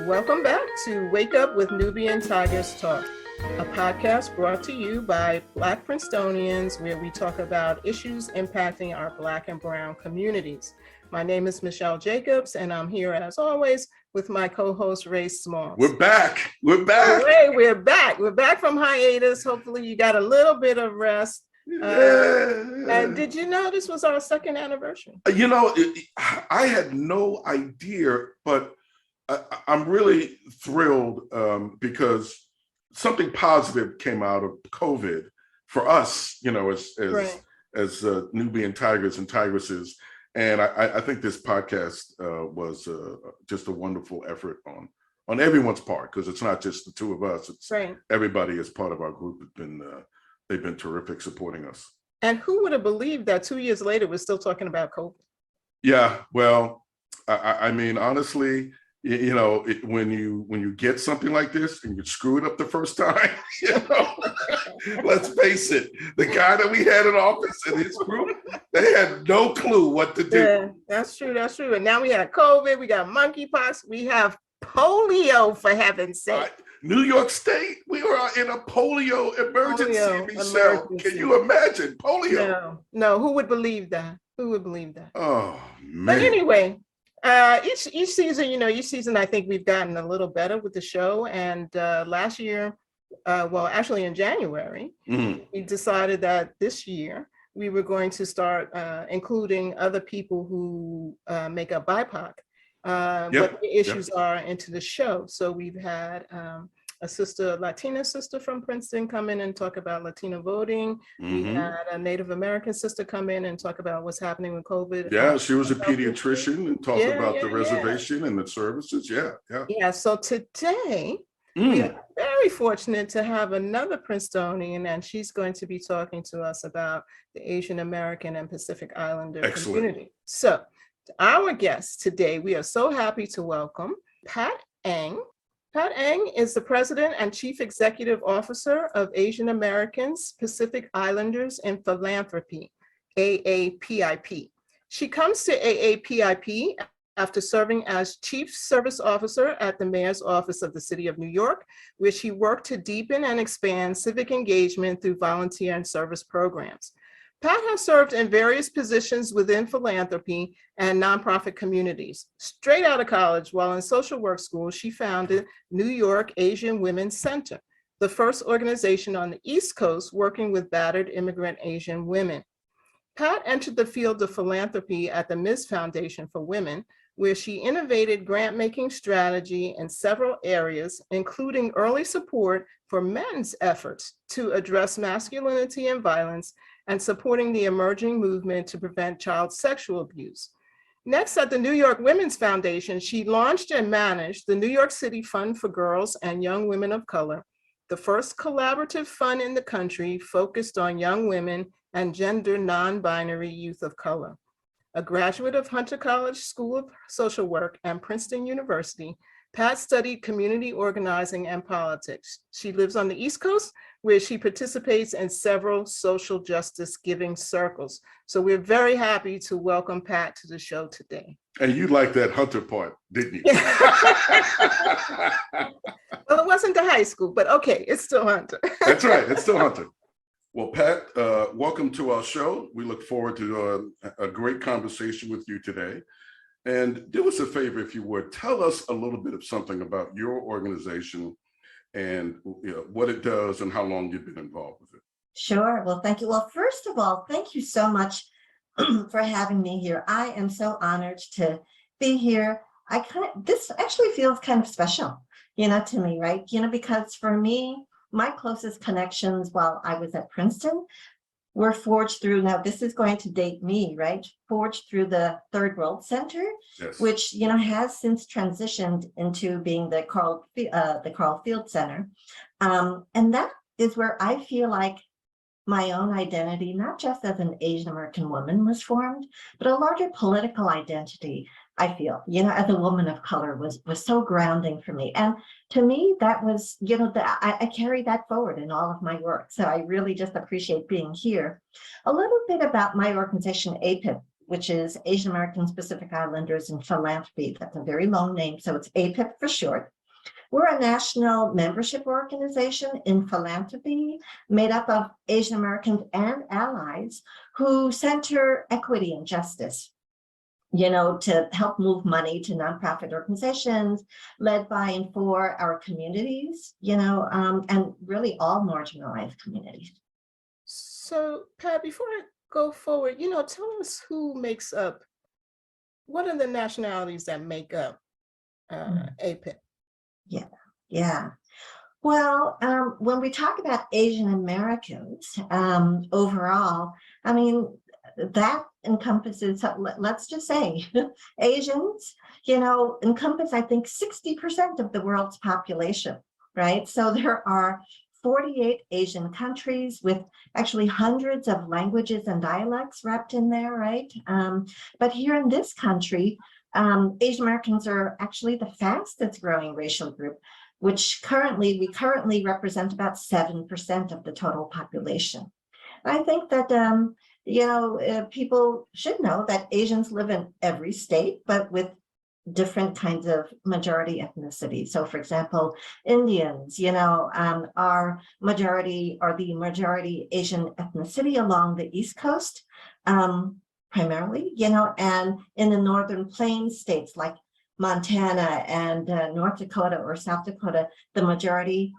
Welcome back to Wake Up with Nubian Tigers Talk, a podcast brought to you by Black Princetonians, where we talk about issues impacting our Black and Brown communities. My name is Michelle Jacobs, and I'm here as always with my co-host Ray Smalls. We're back. We're back. Ray, we're back. We're back from hiatus. Hopefully you got a little bit of rest. And did you know this was our second anniversary? You know, I had no idea, but I'm really thrilled because something positive came out of COVID for us, you know, as Nubian Tigers and Tigresses. And I think this podcast was just a wonderful effort on everyone's part, because it's not just the two of us. It's everybody as part of our group they've been terrific supporting us. And who would have believed that 2 years later we're still talking about COVID? Yeah, well, I mean, honestly, you know, when you get something like this and you screw it up the first time, you know, let's face it, the guy that we had in office and his group, they had no clue what to do. Yeah, that's true. That's true. And now we have COVID, we got monkeypox, we have polio, for heaven's sake. New York State, we were in a polio emergency, Michelle. Can you imagine polio? No, who would believe that? Who would believe that? Oh, man. But anyway, each season, I think we've gotten a little better with the show. And last year, actually in January, we decided that this year we were going to start including other people who make up BIPOC. What the issues are into the show. So we've had a Latina sister from Princeton come in and talk about Latino voting. We had a Native American sister come in and talk about what's happening with COVID. Yeah, she was a pediatrician and talked about the reservation and the services. Yeah. So today, we are very fortunate to have another Princetonian, and she's going to be talking to us about the Asian American and Pacific Islander community. So our guest today, we are so happy to welcome Pat Eng. Pat Eng is the President and Chief Executive Officer of Asian Americans, Pacific Islanders in Philanthropy, AAPIP. She comes to AAPIP after serving as Chief Service Officer at the Mayor's Office of the City of New York, where she worked to deepen and expand civic engagement through volunteer and service programs. Pat has served in various positions within philanthropy and nonprofit communities. Straight out of college, while in social work school, she founded New York Asian Women's Center, the first organization on the East Coast working with battered immigrant Asian women. Pat entered the field of philanthropy at the Ms. Foundation for Women, where she innovated grant-making strategy in several areas, including early support for men's efforts to address masculinity and violence, and supporting the emerging movement to prevent child sexual abuse. Next, at the New York Women's Foundation, she launched and managed the New York City Fund for Girls and Young Women of Color, the first collaborative fund in the country focused on young women and gender non-binary youth of color. A graduate of Hunter College School of Social Work and Princeton University, Pat studied community organizing and politics. She lives on the East Coast, where she participates in several social justice giving circles. So we're very happy to welcome Pat to the show today. And you liked that Hunter part, didn't you? Well, it wasn't the high school, but okay, it's still Hunter. That's right, it's still Hunter. Well, Pat, welcome to our show. We look forward to a great conversation with you today. And do us a favor, if you would, tell us a little bit of something about your organization and what it does and how long you've been involved with it. Sure. Well, thank you. Well, first of all, thank you so much for having me here. I am so honored to be here. This actually feels kind of special, to me, right? Because for me, my closest connections while I was at Princeton were forged through, now this is going to date me, right? Forged through the Third World Center, which, has since transitioned into being the Carl Field Center. And that is where I feel like my own identity, not just as an Asian American woman, was formed, but a larger political identity, I feel, as a woman of color was so grounding for me. And to me, that was, I carry that forward in all of my work. So I really just appreciate being here. A little bit about my organization, Apip, which is Asian Americans, Pacific Islanders in Philanthropy. That's a very long name, so it's Apip for short. We're a national membership organization in philanthropy made up of Asian Americans and allies who center equity and justice, to help move money to nonprofit organizations led by and for our communities, and really all marginalized communities. So, Pat, before I go forward, tell us what are the nationalities that make up Apip? Yeah. Well, when we talk about Asian Americans overall, I mean, that encompasses, let's just say, Asians, encompass, I think, 60% of the world's population, right? So there are 48 Asian countries with actually hundreds of languages and dialects wrapped in there, right? But here in this country, Asian Americans are actually the fastest growing racial group, which we currently represent about 7% of the total population. I think that, people should know that Asians live in every state, but with different kinds of majority ethnicity. So for example, Indians, are the majority Asian ethnicity along the East Coast, primarily, and in the Northern Plains states like Montana and North Dakota or South Dakota, the majority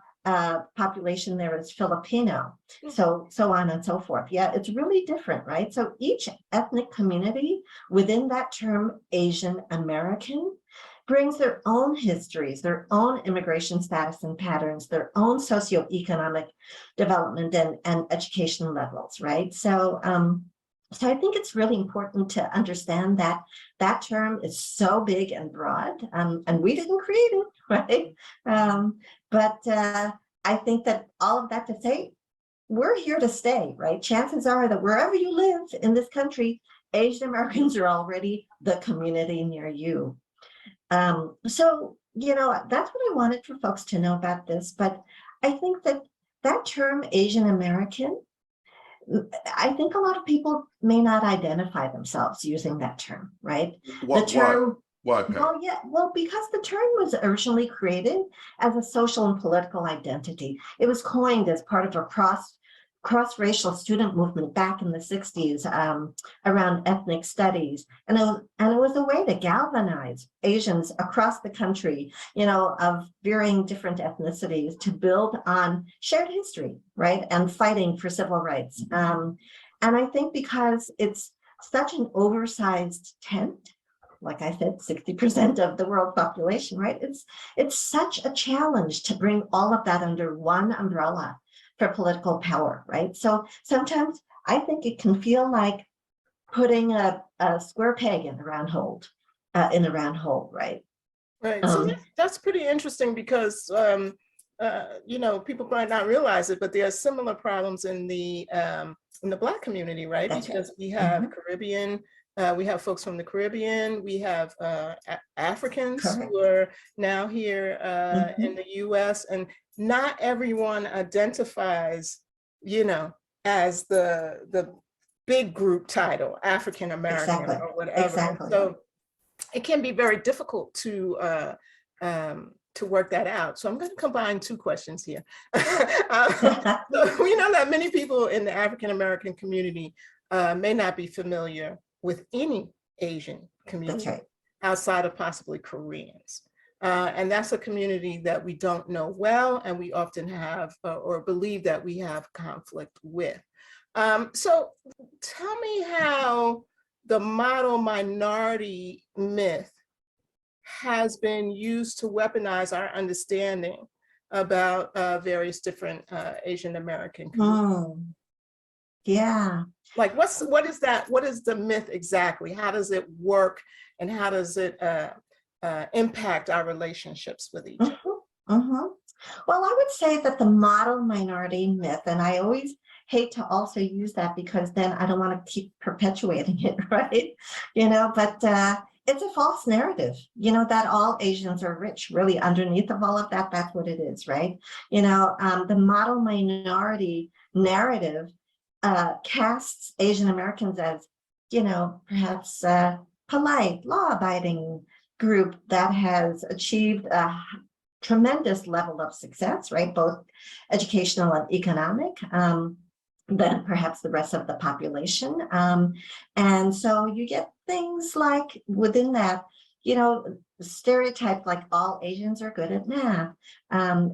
population there is Filipino, so on and so forth. Yeah, it's really different, right? So each ethnic community within that term Asian American brings their own histories, their own immigration status and patterns, their own socioeconomic development and education levels, right? So I think it's really important to understand that that term is so big and broad, and we didn't create it, right? But I think that all of that to say, we're here to stay, right? Chances are that wherever you live in this country, Asian Americans are already the community near you. So, that's what I wanted for folks to know about this. But I think that term Asian American, I think a lot of people may not identify themselves using that term, right? Why, the term, why, Pat? well, because the term was originally created as a social and political identity. It was coined as part of a cross-racial student movement back in the 60s around ethnic studies. And it was a way to galvanize Asians across the country, of varying different ethnicities to build on shared history, right? And fighting for civil rights. And I think because it's such an oversized tent, like I said, 60% of the world population, right? It's such a challenge to bring all of that under one umbrella for political power, right? So sometimes I think it can feel like putting a square peg in a round hole, right? Right. So that's pretty interesting because people might not realize it, but there are similar problems in the Black community, right? That's because right. We have Caribbean. We have folks from the Caribbean. We have Africans Correct. who are now here in the U.S. and not everyone identifies, as the big group title, African American or whatever. Exactly. So it can be very difficult to work that out. So I'm going to combine two questions here. So we know that many people in the African American community may not be familiar with any Asian community outside of possibly Koreans. And that's a community that we don't know well, and we often have or believe that we have conflict with. So tell me how the model minority myth has been used to weaponize our understanding about various different Asian American communities. Yeah. Like what is that? What is the myth exactly? How does it work, and how does it impact our relationships with each other? Well, I would say that the model minority myth, and I always hate to also use that because then I don't want to keep perpetuating it, right? But it's a false narrative, that all Asians are rich. Really, underneath of all of that, that's what it is, right? The model minority narrative casts Asian Americans as, perhaps a polite, law-abiding group that has achieved a tremendous level of success, right? Both educational and economic, than perhaps the rest of the population. And so you get things like within that, stereotype like all Asians are good at math,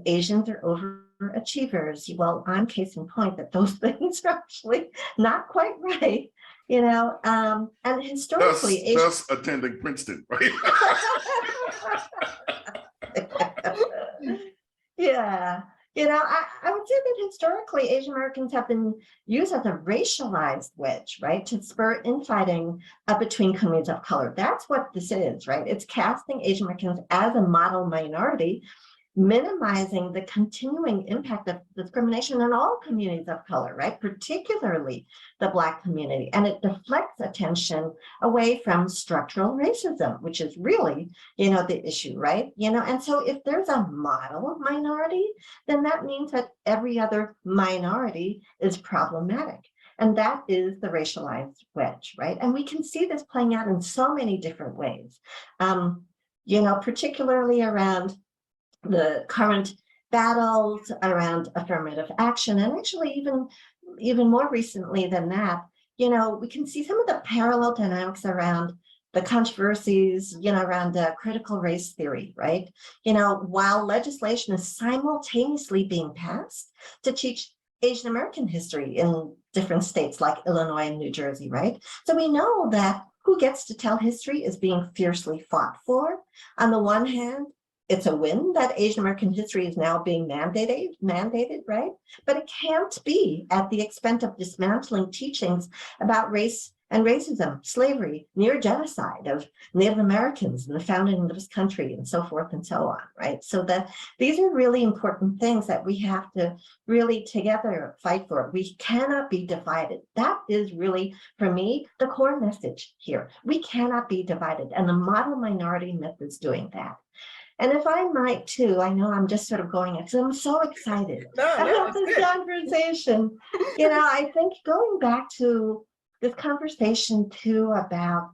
Asians are overachievers. Well, I'm case in point that those things are actually not quite right, and historically, thus attending Princeton, right? Yeah. I would say that historically, Asian Americans have been used as a racialized wedge, right, to spur infighting between communities of color. That's what this is, right? It's casting Asian Americans as a model minority, minimizing the continuing impact of discrimination in all communities of color, right? Particularly the Black community. And it deflects attention away from structural racism, which is really, the issue, right? And so if there's a model minority, then that means that every other minority is problematic. And that is the racialized wedge, right? And we can see this playing out in so many different ways, particularly around the current battles around affirmative action, and actually even more recently than that, we can see some of the parallel dynamics around the controversies, around critical race theory, right? While legislation is simultaneously being passed to teach Asian American history in different states like Illinois and New Jersey, right? So we know that who gets to tell history is being fiercely fought for. On the one hand, it's a win that Asian American history is now being mandated, right? But it can't be at the expense of dismantling teachings about race and racism, slavery, near genocide of Native Americans and the founding of this country, and so forth and so on, right? So these are really important things that we have to really together fight for. We cannot be divided. That is really, for me, the core message here. We cannot be divided, and the model minority myth is doing that. And if I might too, I know I'm just sort of going, because I'm so excited about this conversation. I think going back to this conversation too about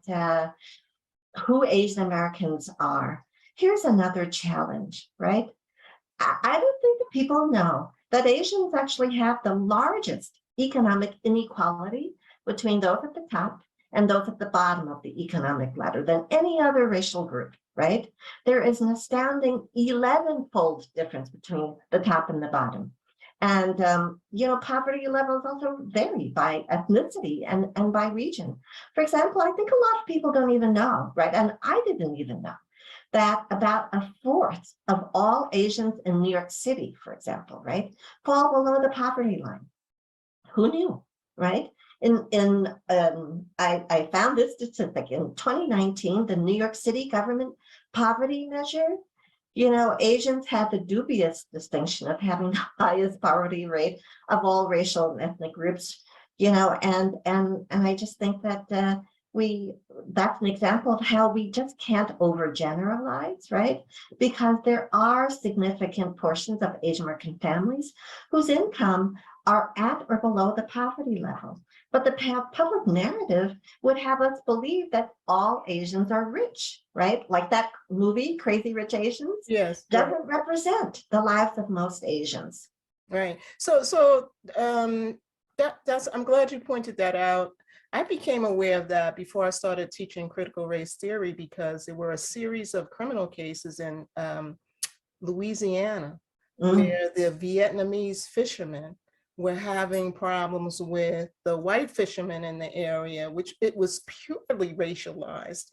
who Asian Americans are, here's another challenge, right? I don't think that people know that Asians actually have the largest economic inequality between those at the top and those at the bottom of the economic ladder than any other racial group, right? There is an astounding 11-fold difference between the top and the bottom. And, poverty levels also vary by ethnicity and by region. For example, I think a lot of people don't even know, right? And I didn't even know that about a fourth of all Asians in New York City, for example, right, fall below the poverty line. Who knew, right? I found this statistic in 2019, the New York City government poverty measure. Asians had the dubious distinction of having the highest poverty rate of all racial and ethnic groups. And I just think that that's an example of how we just can't overgeneralize, right? Because there are significant portions of Asian American families whose income are at or below the poverty level. But the public narrative would have us believe that all Asians are rich, right? Like that movie, Crazy Rich Asians, yes, doesn't represent the lives of most Asians. Right. So that's I'm glad you pointed that out. I became aware of that before I started teaching critical race theory, because there were a series of criminal cases in Louisiana where the Vietnamese fishermen were having problems with the white fishermen in the area, which it was purely racialized,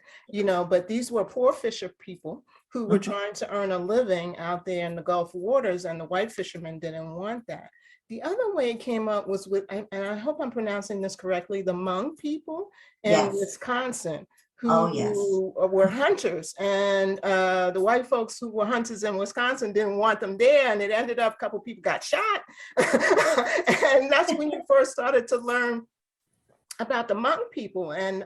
but these were poor fisher people who were trying to earn a living out there in the Gulf waters, and the white fishermen didn't want that. The other way it came up was with, and I hope I'm pronouncing this correctly, the Hmong people in Wisconsin, who were hunters, and the white folks who were hunters in Wisconsin didn't want them there, and it ended up a couple people got shot. And that's when you first started to learn about the Hmong people and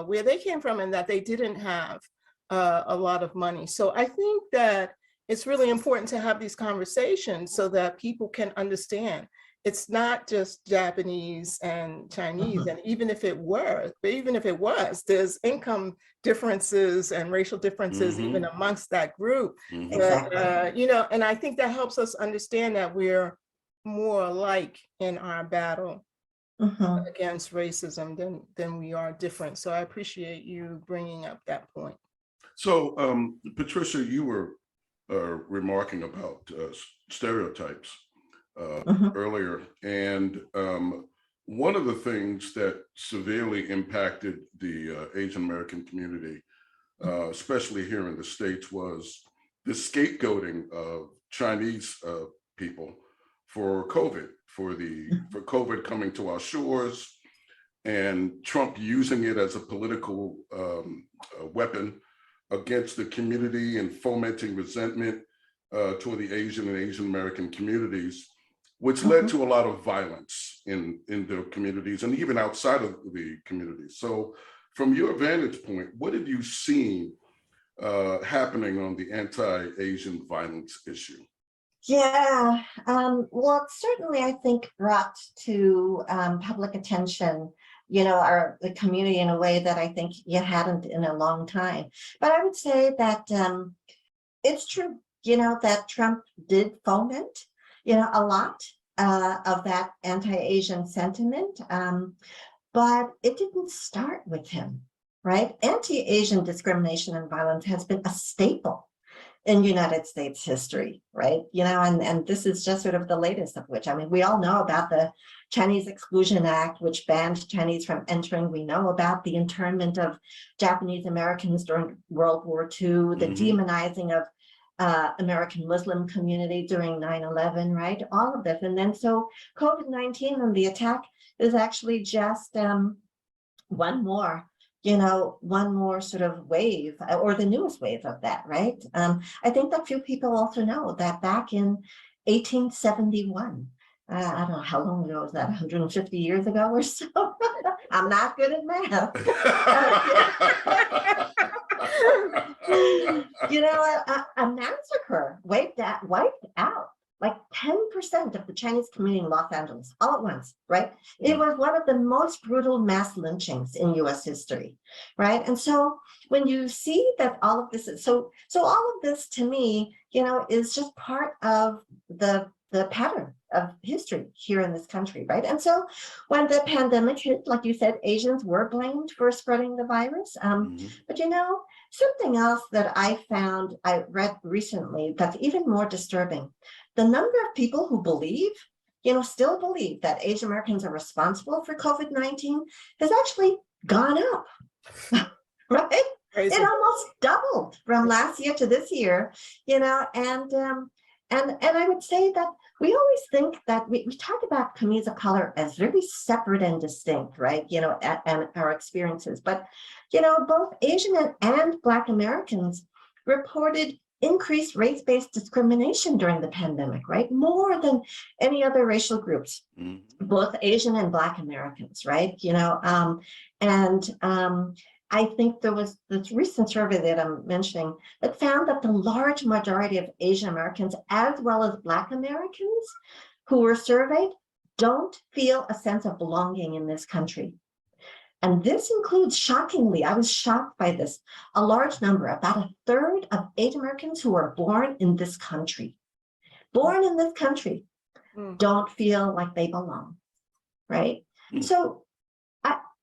where they came from, and that they didn't have a lot of money. So I think that it's really important to have these conversations so that people can understand. it's not just Japanese and Chinese. And even if it was, there's income differences and racial differences even amongst that group. But, you know, and I think that helps us understand that we're more alike in our battle against racism than we are different. So I appreciate you bringing up that point. So, Patricia, you were remarking about stereotypes earlier, and one of the things that severely impacted the Asian American community, especially here in the States, was the scapegoating of Chinese people for COVID, for COVID coming to our shores, and Trump using it as a political weapon against the community and fomenting resentment toward the Asian and Asian American communities, which led to a lot of violence in the communities and even outside of the communities. So from your vantage point, what have you seen happening on the anti-Asian violence issue? Yeah, well, it certainly, I think, brought to public attention, you know, the community in a way that I think you hadn't in a long time. But I would say that it's true, you know, that Trump did foment, you know, a lot of that anti-Asian sentiment, but it didn't start with him, right? Anti-Asian discrimination and violence has been a staple in United States history, right? You know, and this is just sort of the latest of which, I mean, we all know about the Chinese Exclusion Act, which banned Chinese from entering. We know about the internment of Japanese Americans during World War II, the demonizing of American Muslim community during 9/11, right? All of this. And then so COVID-19 and the attack is actually just one more, you know, one more sort of wave, or the newest wave of that, right? I think that few people also know that back in 1871, I don't know how long ago was that, 150 years ago or so? I'm not good at math. You know, a massacre wiped out like 10% of the Chinese community in Los Angeles all at once, right? It was one of the most brutal mass lynchings in US history, right? And so when you see that all of this is, so all of this to me, you know, is just part of the pattern of history here in this country, right? And so when the pandemic hit, like you said, Asians were blamed for spreading the virus. But you know, something else that I read recently that's even more disturbing, the number of people who believe, you know, still believe that Asian Americans are responsible for COVID-19 has actually gone up, right? Crazy. It almost doubled from last year to this year, you know, and I would say that we always think that we talk about communities of color as very separate and distinct, right? You know, and our experiences, but, you know, both Asian and Black Americans reported increased race-based discrimination during the pandemic, right? More than any other racial groups, both Asian and Black Americans, right? You know, I think there was this recent survey that I'm mentioning that found that the large majority of Asian Americans, as well as Black Americans who were surveyed, don't feel a sense of belonging in this country. And this includes, shockingly, I was shocked by this, a large number, about a third of Asian Americans who are born in this country, don't feel like they belong, right? So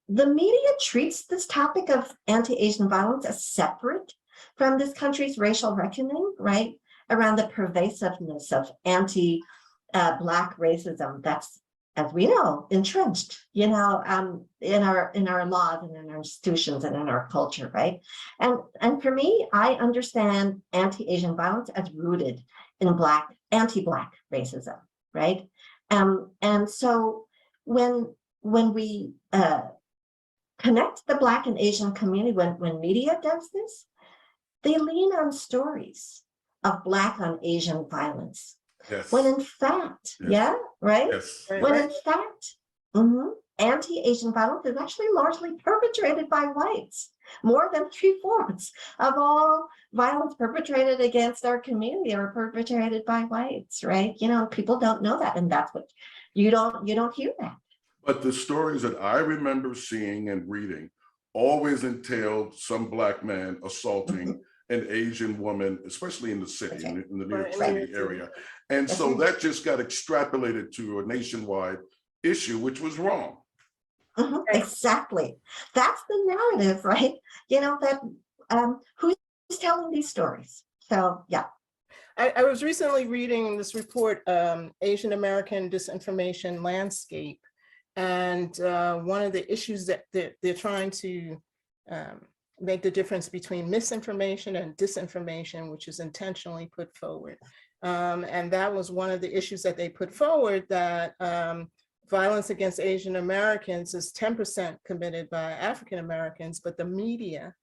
the media treats this topic of anti-Asian violence as separate from this country's racial reckoning, right? Around the pervasiveness of anti-Black racism that's, as we know, entrenched, you know, in our laws and in our institutions and in our culture, right? And for me, I understand anti-Asian violence as rooted in anti-Black racism, right? And so when we connect the Black and Asian community, when media does this, they lean on stories of Black on Asian violence. Yes. When in fact, right? Yes. When in fact, anti-Asian violence is actually largely perpetrated by whites. More than 3/4 of all violence perpetrated against our community are perpetrated by whites, right? You know, people don't know that, and that's what You don't hear that. But the stories that I remember seeing and reading always entailed some Black man assaulting an Asian woman, especially in the city, Right. in the New York Right. City area. And That's so right. that just got extrapolated to a nationwide issue, which was wrong. Exactly. That's the narrative, right? That who's telling these stories? So yeah. I was recently reading this report, Asian American Disinformation Landscape. And one of the issues that they're trying to make the difference between misinformation and disinformation, which is intentionally put forward. And that was one of the issues that they put forward, that violence against Asian Americans is 10% committed by African Americans, but the media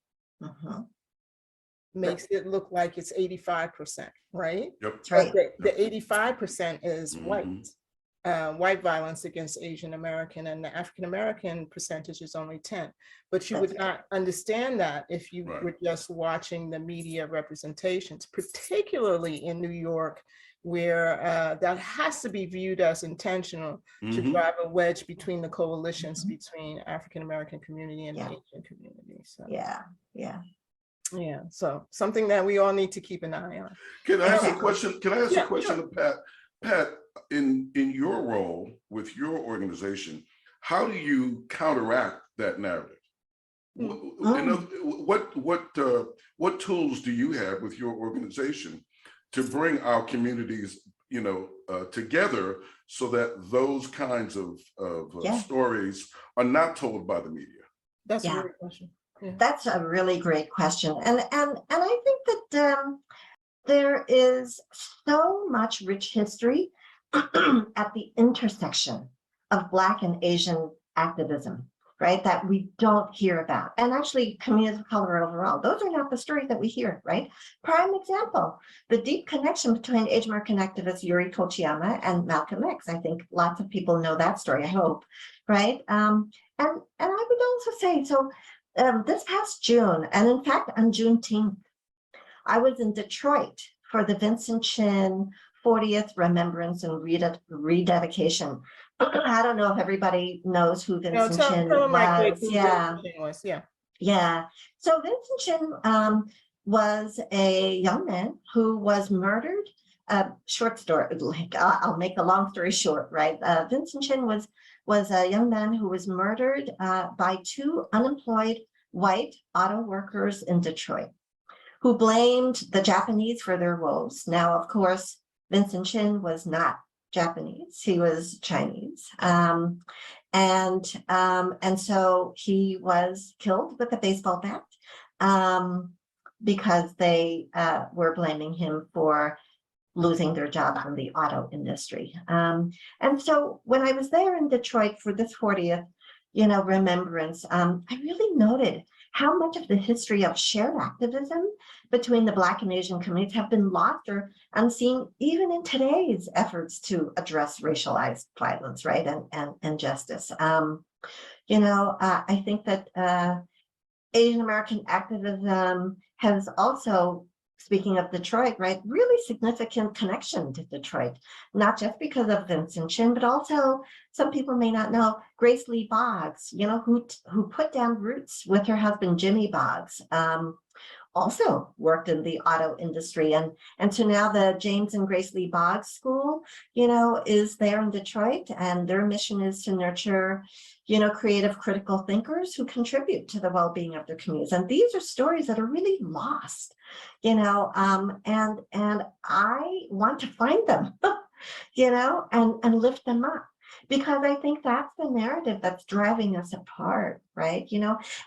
makes it look like it's 85%, right? Yep. That's right. But the 85% is white. White violence against Asian American, and the African American percentage is only 10. But you would not understand that if you were just watching the media representations, particularly in New York, where that has to be viewed as intentional to drive a wedge between the coalitions between African American community and the Asian community. So yeah, so something that we all need to keep an eye on. Can I ask a question? Can I ask a question of Pat? Pat, in your role with your organization, how do you counteract that narrative? What tools do you have with your organization to bring our communities, together, so that those kinds of stories are not told by the media? That's a great question. That's a really great question, and I think that there is so much rich history at the intersection of Black and Asian activism, right, that we don't hear about. And actually, communities of color overall, those are not the stories that we hear, right? Prime example, the deep connection between Asian American activist Yuri Kochiyama and Malcolm X. I think lots of people know that story, I hope, right? And I would also say, so this past June, and in fact, on Juneteenth, I was in Detroit for the Vincent Chin 40th Remembrance and Rededication. I don't know if everybody knows who Vincent Chin was. Yeah. So Vincent Chin was a young man who was murdered. Short story, I'll make a long story short, right? Vincent Chin was a young man who was murdered by two unemployed white auto workers in Detroit, who blamed the Japanese for their woes. Now, of course, Vincent Chin was not Japanese; he was Chinese, and so he was killed with a baseball bat because they were blaming him for losing their job in the auto industry. And so when I was there in Detroit for this 40th, remembrance, I really noted how much of the history of shared activism between the Black and Asian communities have been lost or unseen, even in today's efforts to address racialized violence, right, and injustice. I think that Asian American activism has also, speaking of Detroit, right, really significant connection to Detroit, not just because of Vincent Chin, but also some people may not know Grace Lee Boggs, who put down roots with her husband, Jimmy Boggs, also worked in the auto industry. And so now the James and Grace Lee Boggs School, is there in Detroit, and their mission is to nurture, creative critical thinkers who contribute to the well-being of their communities. And these are stories that are really lost, and I want to find them, and lift them up, because I think that's the narrative that's driving us apart, right?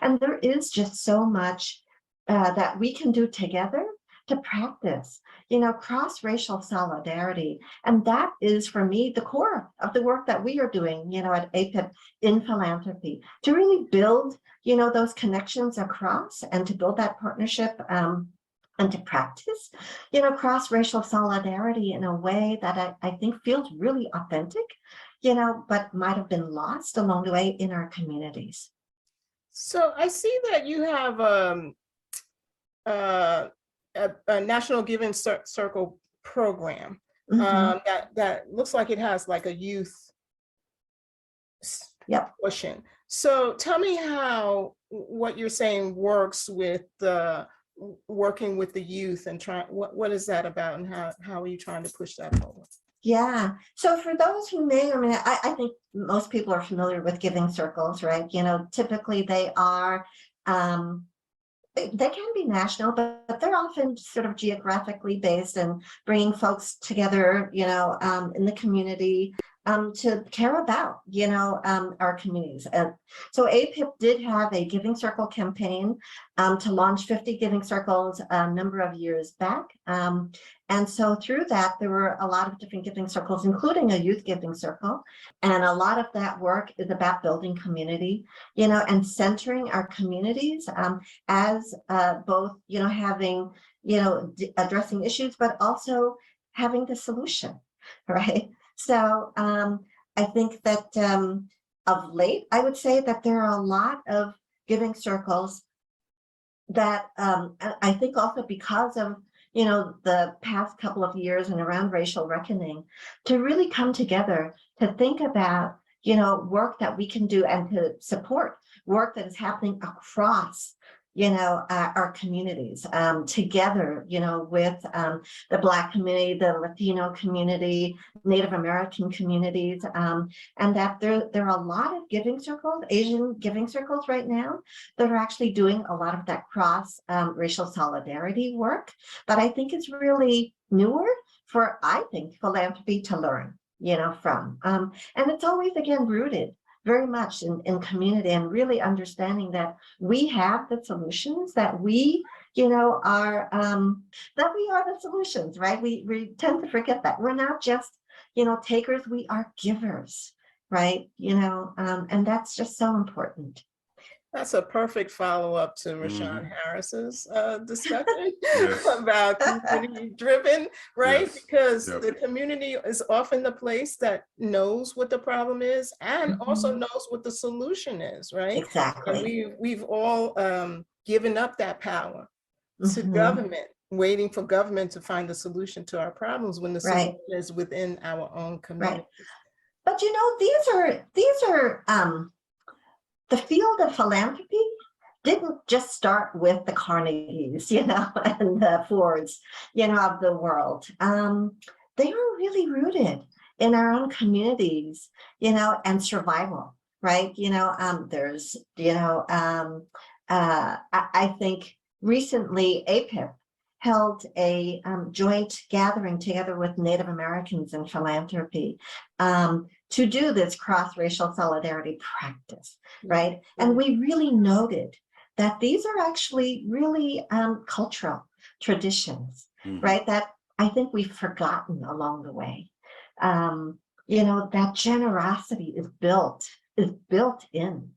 And there is just so much that we can do together to practice, cross-racial solidarity. And that is, for me, the core of the work that we are doing, at Apip in philanthropy, to really build, those connections across, and to build that partnership and to practice, cross-racial solidarity in a way that I think feels really authentic, but might have been lost along the way in our communities. So I see that you have a National Giving Circle program that looks like it has like a youth Yep. portion. So tell me how what you're saying works with working with the youth and what is that about, and how are you trying to push that forward? Yeah. So for those who may or may not, I think most people are familiar with giving circles, right? You know, typically they are, they can be national, but they're often sort of geographically based and bringing folks together, you know, in the community to care about, you know, our communities. So Apip did have a giving circle campaign to launch 50 giving circles a number of years back. And so through that, there were a lot of different giving circles, including a youth giving circle. And a lot of that work is about building community, you know, and centering our communities as both, you know, having, you know, addressing issues, but also having the solution, right? So I think that of late, I would say that there are a lot of giving circles that I think also because of, you know, the past couple of years and around racial reckoning, to really come together to think about, you know, work that we can do and to support work that is happening across, you know, our communities together, you know, with the Black community, the Latino community, Native American communities, and that there are a lot of giving circles, Asian giving circles right now that are actually doing a lot of that cross racial solidarity work that I think is really newer for, I think, philanthropy to learn, you know, from. And it's always, again, rooted very much in community and really understanding that we have the solutions, that we, you know, are, that we are the solutions, right? We tend to forget that we're not just, you know, takers, we are givers, right? You know, and that's just so important. That's a perfect follow-up to Rashawn Harris's discussion about community-driven, right? Yes. Because the community is often the place that knows what the problem is and also knows what the solution is, right? Exactly. And we've all given up that power to government, waiting for government to find the solution to our problems when the solution is within our own community. Right. But you know, these are the field of philanthropy didn't just start with the Carnegies, you know, and the Fords, you know, of the world. They were really rooted in our own communities, you know, and survival, right? You know, there's, you know, I think recently Apip held a joint gathering together with Native Americans in philanthropy to do this cross-racial solidarity practice, right? And we really noted that these are actually really cultural traditions, right? That I think we've forgotten along the way. You know, that generosity is built in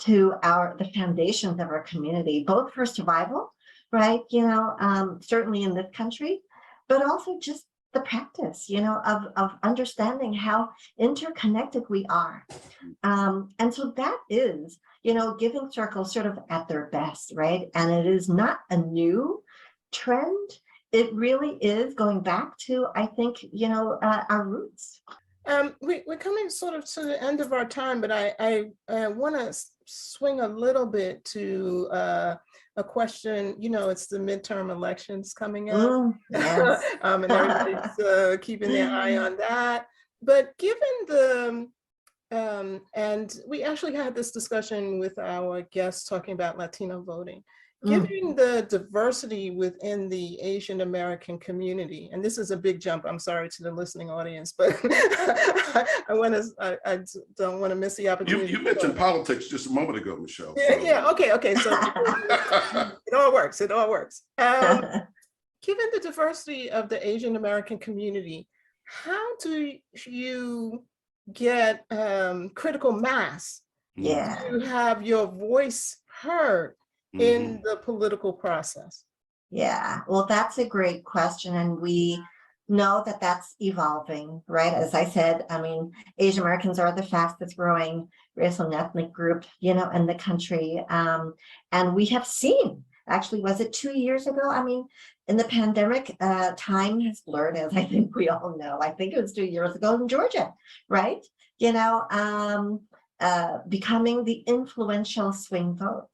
to the foundations of our community, both for survival, right? You know, certainly in this country, but also just the practice, you know, of understanding how interconnected we are. And so that is, you know, giving circles sort of at their best, right? And it is not a new trend. It really is going back to, I think, you know, our roots. We're coming sort of to the end of our time, but I want to swing a little bit to a question. You know, it's the midterm elections coming up, Yes. and everybody's keeping their eye on that. But given the, and we actually had this discussion with our guests talking about Latino voting. Given the diversity within the Asian American community, and this is a big jump, I'm sorry to the listening audience, but I don't want to miss the opportunity. You mentioned politics just a moment ago, Michelle. Yeah, okay, so it all works, Given the diversity of the Asian American community, how do you get critical mass to have your voice heard in the political process? Yeah, well, that's a great question. And we know that that's evolving, right? As I said, I mean, Asian Americans are the fastest growing racial and ethnic group, you know, in the country. And we have seen, actually, was it 2 years ago? I mean, in the pandemic, time has blurred, as I think we all know. I think it was 2 years ago in Georgia, right? You know, becoming the influential swing vote.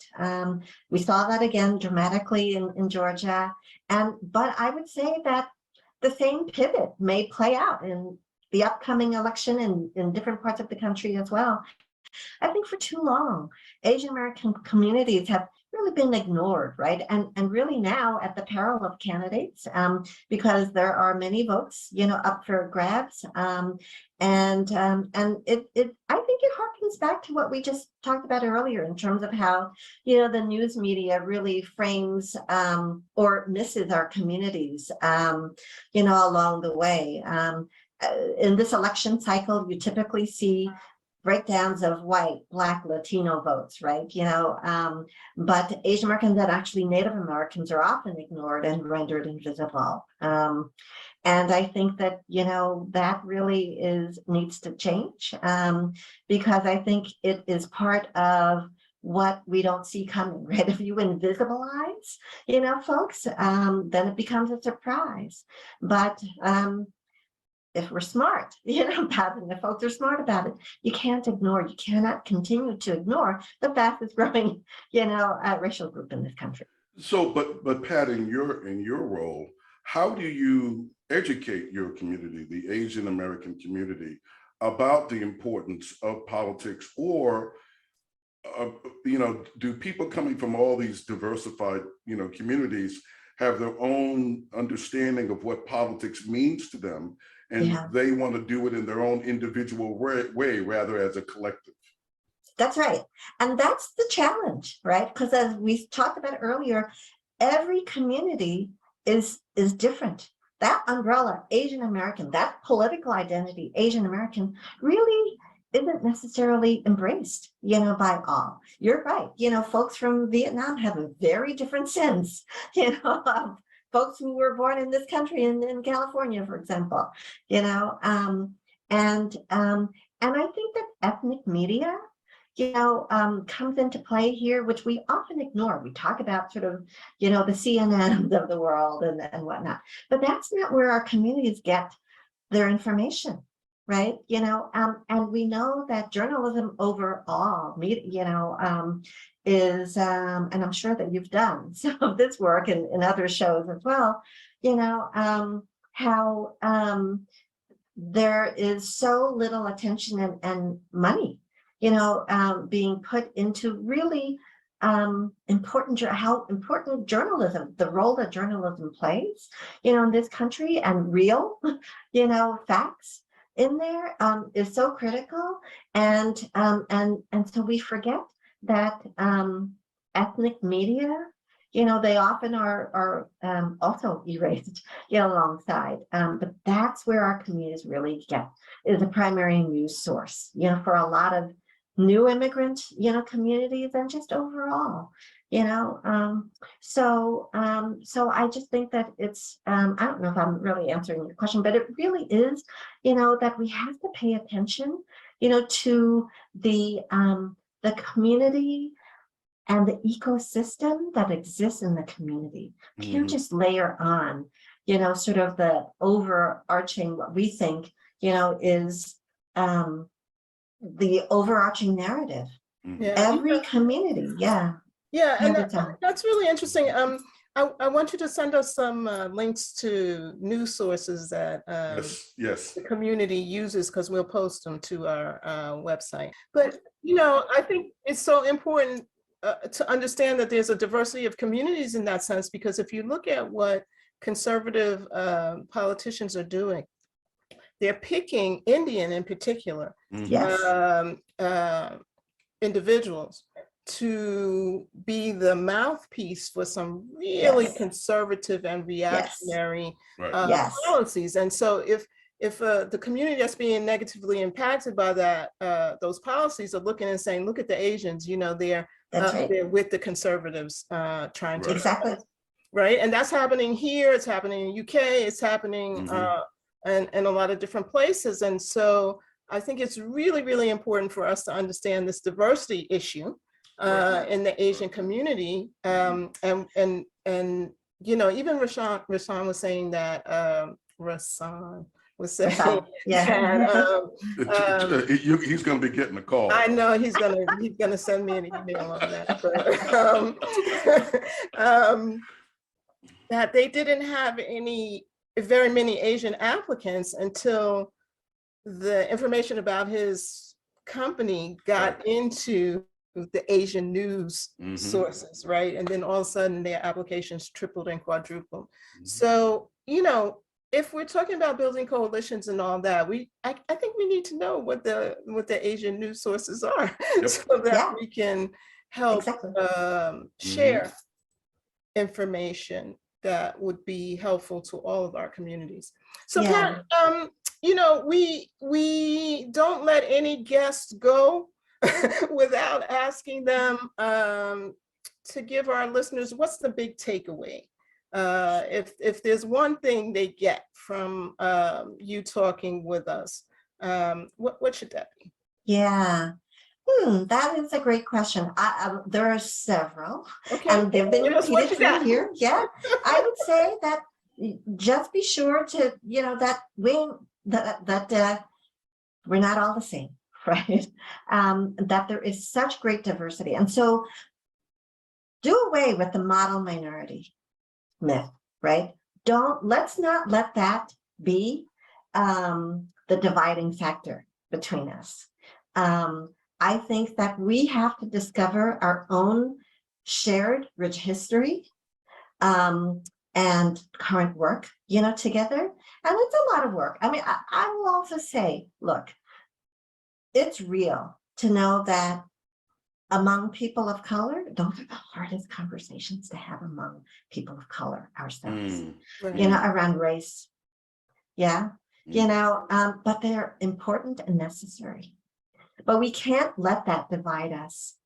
We saw that again dramatically in Georgia. But I would say that the same pivot may play out in the upcoming election in different parts of the country as well. I think for too long, Asian American communities have really been ignored, right? And really now at the peril of candidates, because there are many votes, up for grabs. And I think it harkens back to what we just talked about earlier in terms of how, the news media really frames or misses our communities, along the way. In this election cycle, you typically see breakdowns of white, Black, Latino votes, right? But Asian Americans and actually Native Americans are often ignored and rendered invisible. And I think that, that really needs to change, because I think it is part of what we don't see coming, right? If you invisibilize, folks, then it becomes a surprise. But if we're smart, about it, and if folks are smart about it, you cannot continue to ignore the fastest growing, racial group in this country. So, but Pat, in your role, how do you educate your community, the Asian American community, about the importance of politics? Or, do people coming from all these diversified, communities have their own understanding of what politics means to them, and they want to do it in their own individual way rather as a collective? That's right. And that's the challenge, right? Because as we talked about earlier, every community is different. That umbrella, Asian American, that political identity, Asian American, really isn't necessarily embraced, by all. You're right. Folks from Vietnam have a very different sense, of folks who were born in this country, in California, for example, and I think that ethnic media, comes into play here, which we often ignore. We talk about sort of, the CNNs of the world and whatnot, but that's not where our communities get their information, right? And we know that journalism overall, is, and I'm sure that you've done some of this work in other shows as well, how there is so little attention and money, being put into really how important journalism, the role that journalism plays, in this country, and real, facts in there is so critical. And so we forget that ethnic media, they often are also erased, alongside. But that's where our communities really is a primary news source, for a lot of new immigrant, communities, and just overall, so I just think that it's, I don't know if I'm really answering your question, but it really is, that we have to pay attention, to the community and the ecosystem that exists in the community. You can't just layer on, sort of the overarching, what we think, is the overarching narrative. Every community, and that's really interesting. I want you to send us some links to news sources that the community uses, because we'll post them to our website. But I think it's so important to understand that there's a diversity of communities in that sense, because if you look at what conservative politicians are doing, they're picking Indian in particular individuals to be the mouthpiece for some really conservative and reactionary policies. And so if the community that's being negatively impacted by that, those policies are looking and saying, look at the Asians, they're with the conservatives trying to right. And that's happening here, it's happening in UK, it's happening in a lot of different places. And so I think it's really, really important for us to understand this diversity issue in the Asian community. And even Rashawn was saying that, Rasan, was saying Yeah. that, He's going to be getting a call. I know he's gonna send me an email on that, but that they didn't have very many Asian applicants until the information about his company got into the Asian news sources, right? And then all of a sudden their applications tripled and quadrupled. So, you know, if we're talking about building coalitions and all that, I think we need to know what the Asian news sources are so that we can help share information that would be helpful to all of our communities. So Pat, you know, we don't let any guests go without asking them to give our listeners, what's the big takeaway? If there's one thing they get from you talking with us, what should that be? Yeah. That is a great question. There are several, and they've been repeated through here. Yeah, I would say that just be sure to, you know, that we're not all the same, right? That there is such great diversity, and so do away with the model minority myth, right? Let's not let that be the dividing factor between us. I think that we have to discover our own shared rich history and current work, you know, together. And it's a lot of work. I mean, I will also say, look, it's real to know that among people of color, those are the hardest conversations to have among people of color ourselves, you know, around race. Yeah, you know, but they're important and necessary. But we can't let that divide us,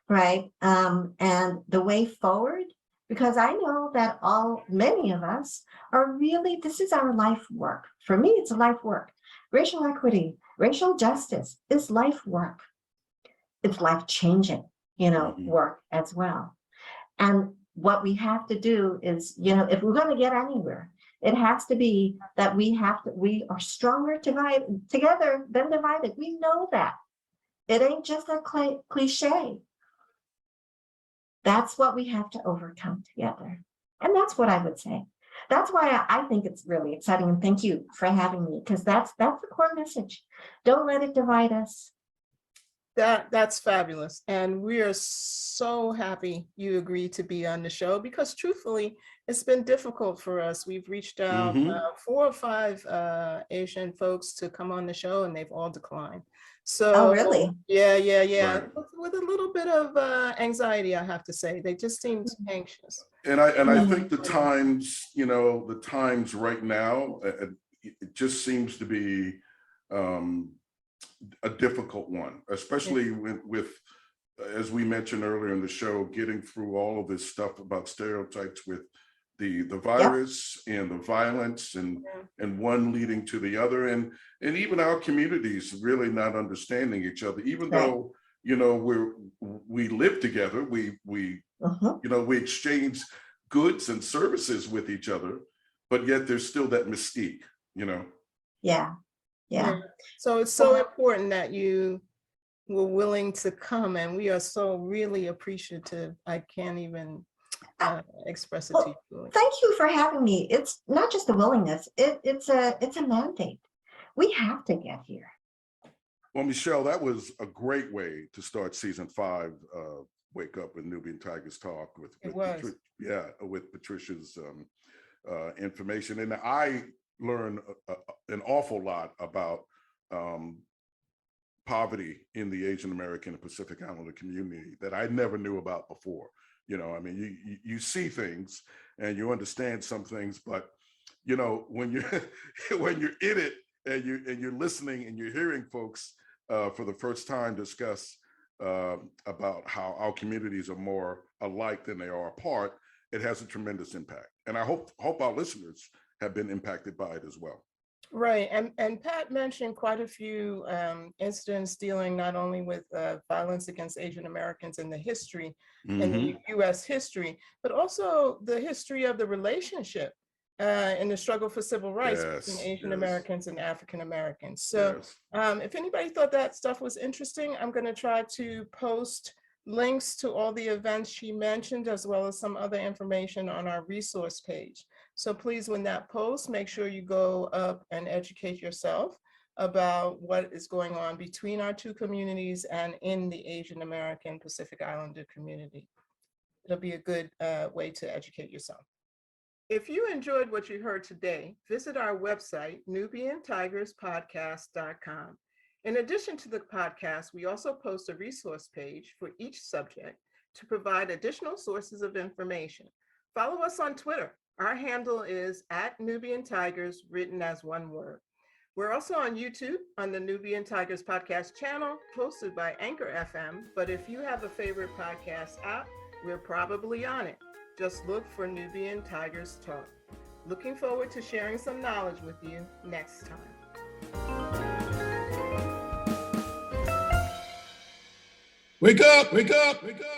right? And the way forward, because I know that many of us are really, this is our life work. For me, it's a life work. Racial equity, racial justice is life work. It's life-changing, you know, work as well. And what we have to do is, you know, if we're going to get anywhere, it has to be that we are stronger together than divided. We know that. It ain't just a cliche. That's what we have to overcome together. And that's what I would say. That's why I think it's really exciting. And thank you for having me, because that's the core message. Don't let it divide us. That's fabulous. And we are so happy you agreed to be on the show, because truthfully, it's been difficult for us. We've reached out 4 or 5 Asian folks to come on the show, and they've all declined. So really? Yeah. Right. With a little bit of anxiety, I have to say. They just seem anxious. And I think the times, you know, the times right now, it just seems to be a difficult one, especially with, as we mentioned earlier in the show, getting through all of this stuff about stereotypes with the virus and the violence and one leading to the other, and even our communities really not understanding each other, even though, you know, we live together, we you know, we exchange goods and services with each other, but yet there's still that mystique, you know. Yeah. So it's so important that you were willing to come, and we are so really appreciative. I can't even express it to you. Thank you for having me. It's not just a willingness, it's a mandate. We have to get here. Well, Michelle, that was a great way to start season 5, Wake Up with Nubian Tigers Talk with Patricia's information. And I learned an awful lot about poverty in the Asian American and Pacific Islander community that I never knew about before. You know, I mean, you see things and you understand some things, but you know, when you're when you're in it and you're listening and you're hearing folks for the first time discuss about how our communities are more alike than they are apart, it has a tremendous impact. And I hope our listeners have been impacted by it as well. Right, and Pat mentioned quite a few incidents dealing not only with violence against Asian Americans in the history, in the U.S. history, but also the history of the relationship in the struggle for civil rights between Asian Americans and African Americans. So if anybody thought that stuff was interesting, I'm going to try to post links to all the events she mentioned, as well as some other information on our resource page. So please, when that posts, make sure you go up and educate yourself about what is going on between our two communities and in the Asian American Pacific Islander community. It'll be a good way to educate yourself. If you enjoyed what you heard today, visit our website, NubianTigersPodcast.com. In addition to the podcast, we also post a resource page for each subject to provide additional sources of information. Follow us on Twitter. Our handle is @NubianTigers, written as one word. We're also on YouTube on the Nubian Tigers podcast channel, hosted by Anchor FM. But if you have a favorite podcast app, we're probably on it. Just look for Nubian Tigers Talk. Looking forward to sharing some knowledge with you next time. Wake up, wake up, wake up.